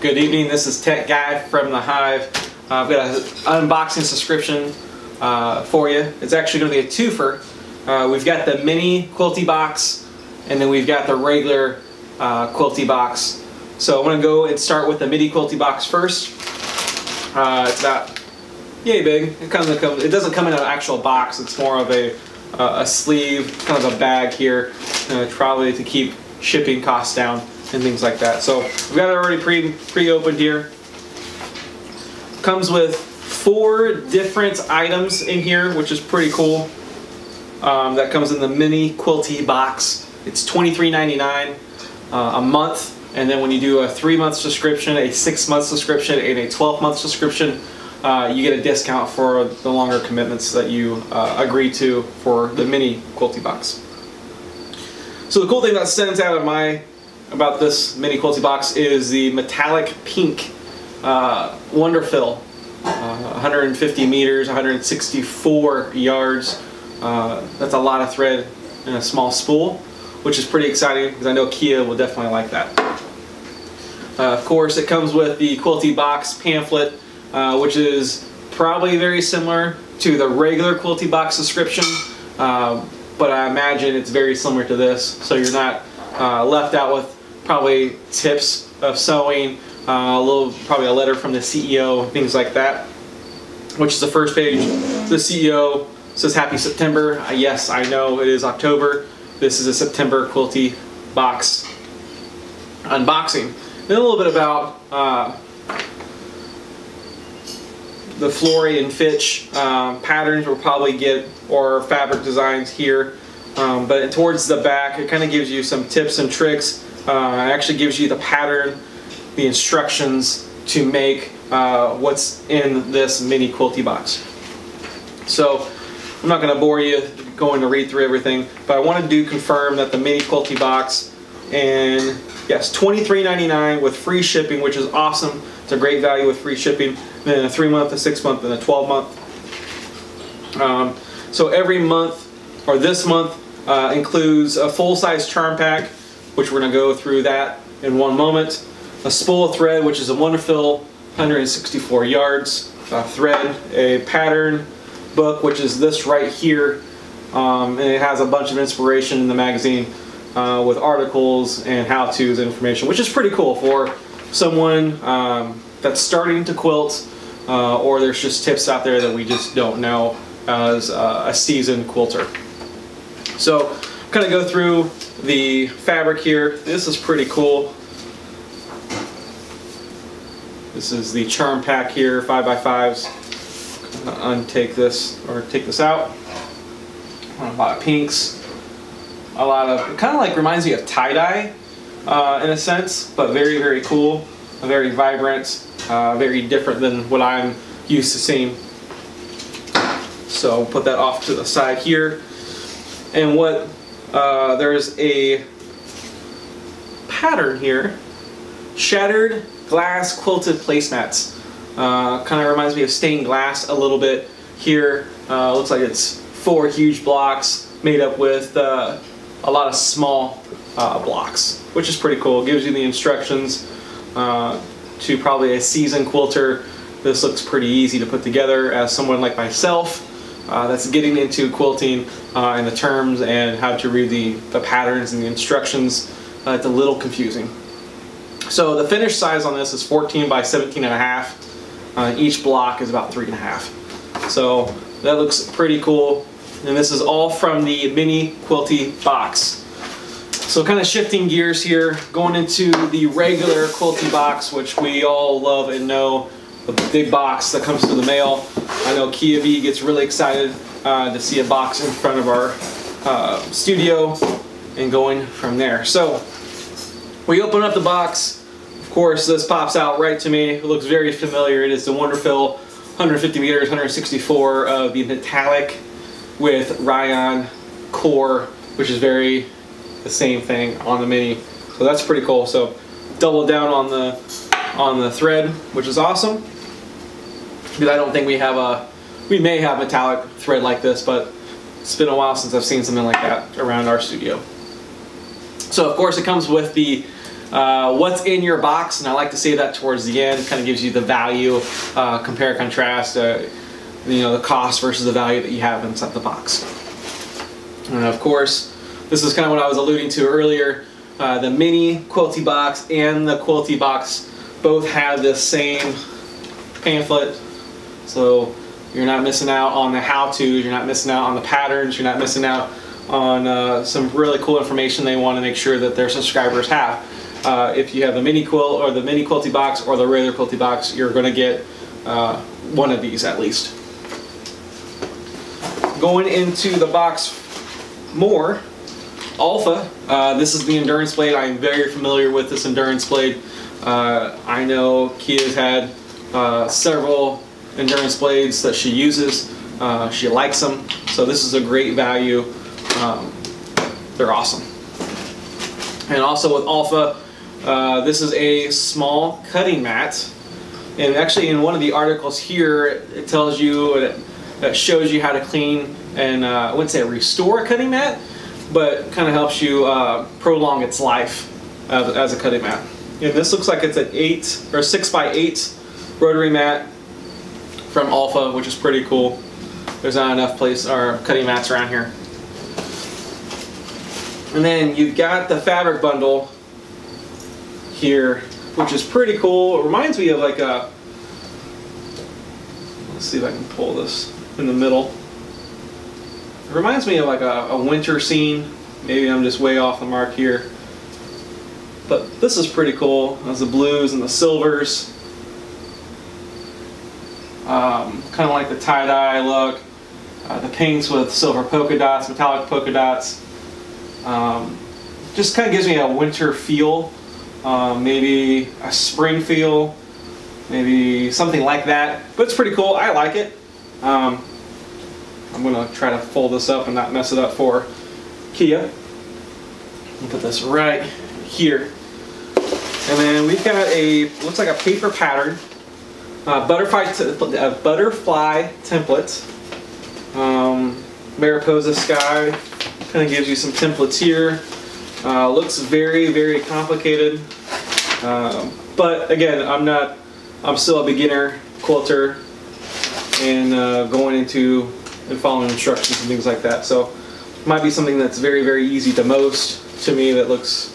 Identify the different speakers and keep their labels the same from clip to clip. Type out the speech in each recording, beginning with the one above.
Speaker 1: Good evening, this is Tech Guy from the Hive. I've got an unboxing subscription for you. It's actually going to be a twofer. We've got the mini Quilty Box and then we've got the regular Quilty Box. So I'm going to go and start with the mini Quilty Box first. It's about yay big. It doesn't come in an actual box, it's more of a sleeve, kind of a bag here, probably to keep shipping costs down and things like that. So we've got it already pre-opened here. Comes with 4 different items in here, which is pretty cool. That comes in the mini Quilty Box. It's $23.99 a month, and then when you do a 3-month subscription, a 6-month subscription, and a 12-month subscription, you get a discount for the longer commitments that you agree to for the mini Quilty Box. So the cool thing that stands out about this mini Quilty Box is the metallic pink Wonder Fill, 150 meters, 164 yards. That's a lot of thread in a small spool, which is pretty exciting because I know Kia will definitely like that. Of course, it comes with the Quilty Box pamphlet, which is probably very similar to the regular Quilty Box subscription, but I imagine it's very similar to this, so you're not left out with probably tips of sewing, probably a letter from the CEO, things like that. Which is the first page. The CEO says Happy September. Yes, I know it is October. This is a September Quilty Box unboxing. And a little bit about the Flory and Fitch patterns we'll probably get, or fabric designs here. But towards the back, it kind of gives you some tips and tricks. It actually gives you the pattern, the instructions to make what's in this mini Quilty Box. So I'm not going to bore you going to read through everything, but I wanted to confirm that the mini Quilty Box, and yes, $23.99 with free shipping, which is awesome. It's a great value with free shipping. Then a 3-month, a 6-month, and a 12-month. So every month, or this month, includes a full-size charm pack, which we're going to go through that in one moment. A spool of thread, which is a Wonder Fill, 164 yards thread. A pattern book, which is this right here, and it has a bunch of inspiration in the magazine with articles and how-tos information, which is pretty cool for someone that's starting to quilt, or there's just tips out there that we just don't know as a seasoned quilter. So kind of go through the fabric here. This is pretty cool. This is the charm pack here, 5x5s. Untake this, or take this out. A lot of pinks. A lot of, it kind of like reminds me of tie-dye in a sense, but very, very cool. Very vibrant, very different than what I'm used to seeing. So put that off to the side here. And what there's a pattern here, shattered glass quilted placemats. Kind of reminds me of stained glass a little bit here. Looks like it's 4 huge blocks made up with a lot of small blocks, which is pretty cool. It gives you the instructions to probably a seasoned quilter. This looks pretty easy to put together. As someone like myself that's getting into quilting and the terms and how to read the patterns and the instructions, it's a little confusing. So the finished size on this is 14 by 17.5. Each block is about 3.5. So that looks pretty cool. And this is all from the mini Quilty Box. So kind of shifting gears here, going into the regular Quilty Box, which we all love and know, the big box that comes through the mail. I know Kia V gets really excited to see a box in front of our studio and going from there. So we open up the box. Of course, this pops out right to me. It looks very familiar. It is the Wonder Fill, 150 meters, 164 of the metallic with rayon core, which is very the same thing on the mini. So that's pretty cool. So double down on the thread, which is awesome. Because I don't think we may have metallic thread like this, but it's been a while since I've seen something like that around our studio. So of course it comes with the what's in your box, and I like to say that towards the end. Kind of gives you the value, compare, contrast, you know, the cost versus the value that you have inside the box. And of course, this is kind of what I was alluding to earlier. The mini Quilty Box and the Quilty Box both have this same pamphlet, so you're not missing out on the how-tos, you're not missing out on the patterns, you're not missing out on some really cool information they want to make sure that their subscribers have. If you have the mini quilt or the mini Quilty Box or the regular Quilty Box, you're going to get one of these at least. Going into the box more, Alpha. This is the endurance blade. I'm very familiar with this endurance blade. I know Kia's had several endurance blades that she uses. She likes them, so this is a great value. They're awesome. And also with Alpha, this is a small cutting mat. And actually in one of the articles here, it tells you, it shows you how to clean and I wouldn't say restore a cutting mat, but kind of helps you prolong its life as a cutting mat. And this looks like it's an 8 or 6x8 rotary mat from Alpha, which is pretty cool. There's not enough place or cutting mats around here. And then you've got the fabric bundle here, which is pretty cool. It reminds me of like a, let's see if I can pull this in the middle. It reminds me of like a winter scene. Maybe I'm just way off the mark here. But this is pretty cool. There's the blues and the silvers. Kind of like the tie-dye look. The pinks with silver polka dots, metallic polka dots. Just kind of gives me a winter feel. Maybe a spring feel. Maybe something like that. But it's pretty cool. I like it. I'm going to try to fold this up and not mess it up for Kia. I'll put this right here. And then we've got a, looks like a paper pattern, butterfly template. Mariposa sky kind of gives you some templates here. Looks very, very complicated. But again, I'm still a beginner quilter and going into and following instructions and things like that. So it might be something that's very, very easy to most to me, that looks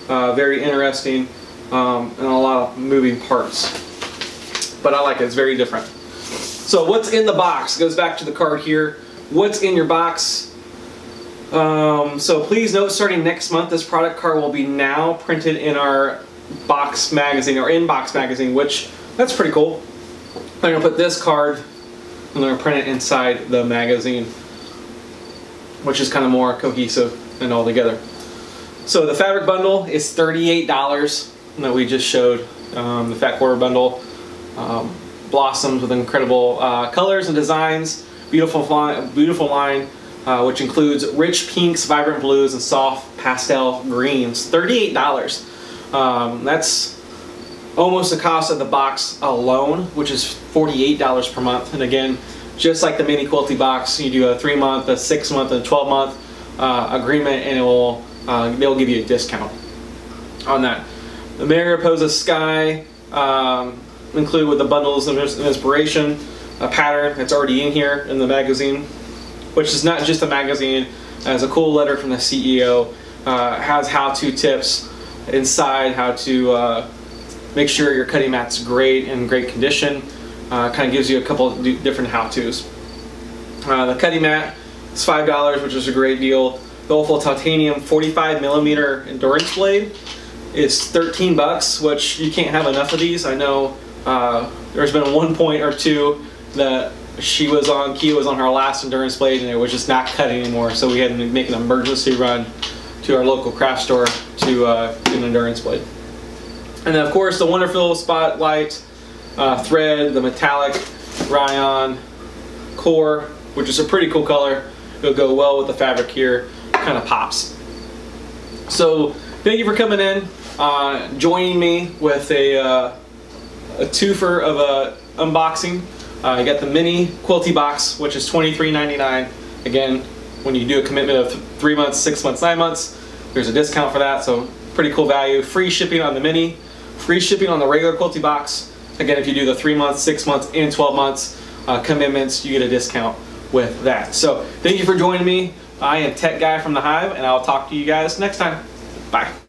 Speaker 1: very interesting and a lot of moving parts. But I like it, it's very different. So what's in the box? Goes back to the card here. What's in your box? So please note, starting next month, this product card will be now printed in our box magazine, or in-box magazine, which, that's pretty cool. I'm going to put this card, I'm going to print it inside the magazine, which is kind of more cohesive and all together. So the fabric bundle is $38 that we just showed. The fat quarter bundle blossoms with incredible colors and designs, beautiful line, which includes rich pinks, vibrant blues, and soft pastel greens. $38. That's almost the cost of the box alone, which is $48 per month. And again, just like the mini Quilty Box, you do a 3-month, a 6-month, and a 12-month agreement, and they'll give you a discount on that. The Mariposa Sky included with the bundles of inspiration, a pattern that's already in here in the magazine, which is not just a magazine, has a cool letter from the CEO, has how-to tips inside, how to make sure your cutting mat's great, in great condition. Kind of gives you a couple of different how-tos. The cutting mat is $5, which is a great deal. The Opal Titanium 45mm endurance blade is $13, which you can't have enough of these. I know there's been one point or two that Kia was on her last endurance blade and it was just not cutting anymore, so we had to make an emergency run to our local craft store to do an endurance blade. And then of course the Wonderful Spotlight thread, the metallic rayon core, which is a pretty cool color. It'll go well with the fabric here, kind of pops. So thank you for coming in, joining me with a twofer of a unboxing. You got the mini Quilty Box, which is $23.99. Again, when you do a commitment of 3 months, 6 months, 9 months, there's a discount for that, so pretty cool value. Free shipping on the mini, free shipping on the regular Quilty Box. Again, if you do the 3 months, 6 months, and 12 months commitments, you get a discount with that. So thank you for joining me. I am Tech Guy from the Hive, and I'll talk to you guys next time. Bye.